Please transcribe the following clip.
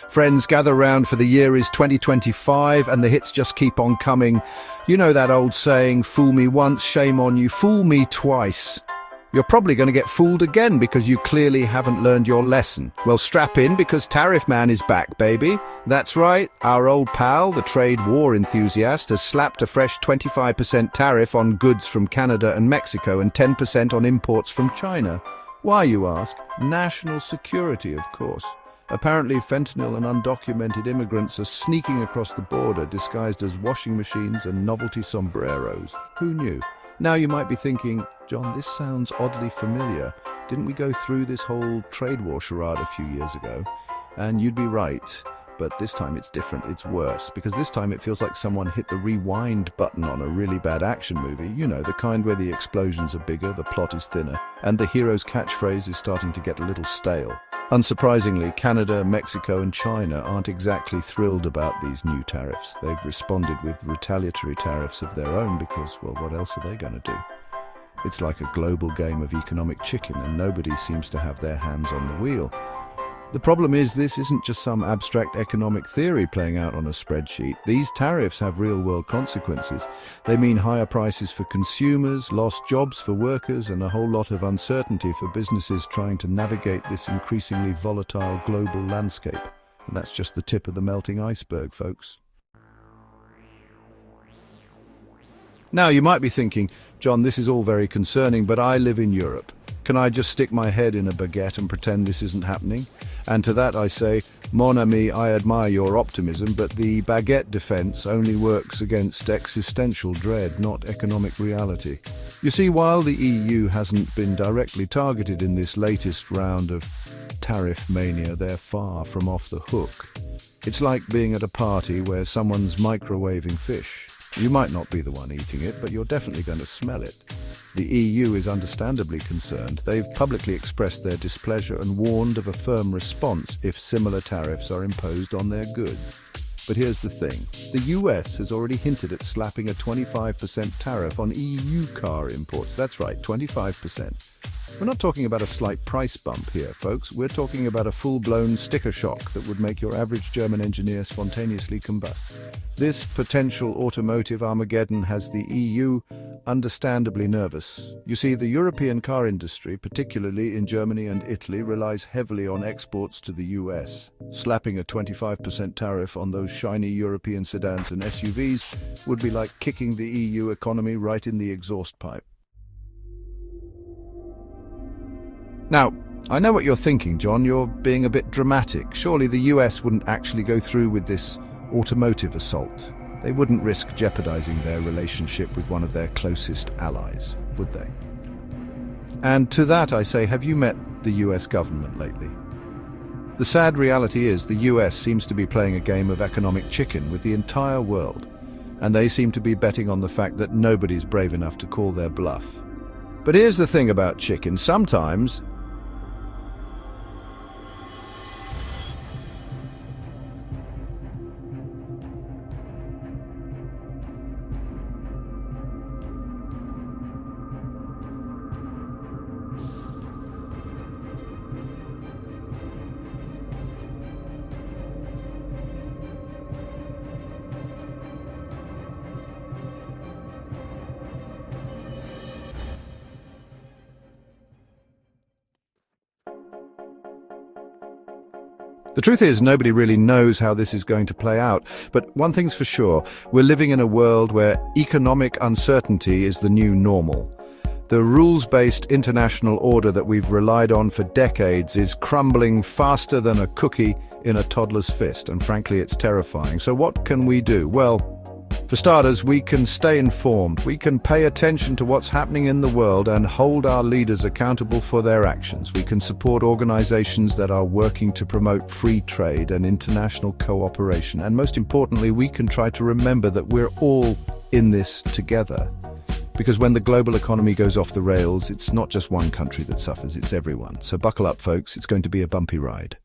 Friends, gather round, for the year is 2025 and the hits just keep on coming. You know that old saying, fool me once, shame on you, fool me twice. You're probably going to get fooled again because you clearly haven't learned your lesson. Well, strap in because Tariff Man is back, baby. That's right, our old pal, the trade war enthusiast, has slapped a fresh 25% tariff on goods from Canada and Mexico and 10% on imports from China. Why, you ask? National security, of course. Apparently, fentanyl and undocumented immigrants are sneaking across the border disguised as washing machines and novelty sombreros. Who knew? Now you might be thinking, John, this sounds oddly familiar. Didn't we go through this whole trade war charade a few years ago? And you'd be right, but this time it's different, it's worse, because this time it feels like someone hit the rewind button on a really bad action movie, you know, the kind where the explosions are bigger, the plot is thinner, and the hero's catchphrase is starting to get a little stale. Unsurprisingly, Canada, Mexico and China aren't exactly thrilled about these new tariffs. They've responded with retaliatory tariffs of their own because, well, what else are they going to do? It's like a global game of economic chicken and nobody seems to have their hands on the wheel. The problem is this isn't just some abstract economic theory playing out on a spreadsheet. These tariffs have real-world consequences. They mean higher prices for consumers, lost jobs for workers, and a whole lot of uncertainty for businesses trying to navigate this increasingly volatile global landscape. And that's just the tip of the melting iceberg, folks. Now, you might be thinking, John, this is all very concerning, but I live in Europe. Can I just stick my head in a baguette and pretend this isn't happening? And to that I say, mon ami, I admire your optimism, but the baguette defense only works against existential dread, not economic reality. You see, while the EU hasn't been directly targeted in this latest round of tariff mania, they're far from off the hook. It's like being at a party where someone's microwaving fish. You might not be the one eating it, but you're definitely going to smell it. The EU is understandably concerned. They've publicly expressed their displeasure and warned of a firm response if similar tariffs are imposed on their goods. But here's the thing. The US has already hinted at slapping a 25% tariff on EU car imports. That's right, 25%. We're not talking about a slight price bump here, folks. We're talking about a full-blown sticker shock that would make your average German engineer spontaneously combust. This potential automotive Armageddon has the EU understandably nervous. You see, the European car industry, particularly in Germany and Italy, relies heavily on exports to the US. Slapping a 25% tariff on those shiny European sedans and SUVs would be like kicking the EU economy right in the exhaust pipe. Now, I know what you're thinking, John. You're being a bit dramatic. Surely the US wouldn't actually go through with this automotive assault. They wouldn't risk jeopardizing their relationship with one of their closest allies, would they? And to that I say, have you met the US government lately? The sad reality is the US seems to be playing a game of economic chicken with the entire world, and they seem to be betting on the fact that nobody's brave enough to call their bluff. But here's the thing about chicken. Sometimes the truth is, nobody really knows how this is going to play out. But one thing's for sure, we're living in a world where economic uncertainty is the new normal. The rules-based international order that we've relied on for decades is crumbling faster than a cookie in a toddler's fist, and frankly, it's terrifying. So what can we do? Well, for starters, we can stay informed. We can pay attention to what's happening in the world and hold our leaders accountable for their actions. We can support organizations that are working to promote free trade and international cooperation. And most importantly, we can try to remember that we're all in this together. Because when the global economy goes off the rails, it's not just one country that suffers, it's everyone. So buckle up, folks. It's going to be a bumpy ride.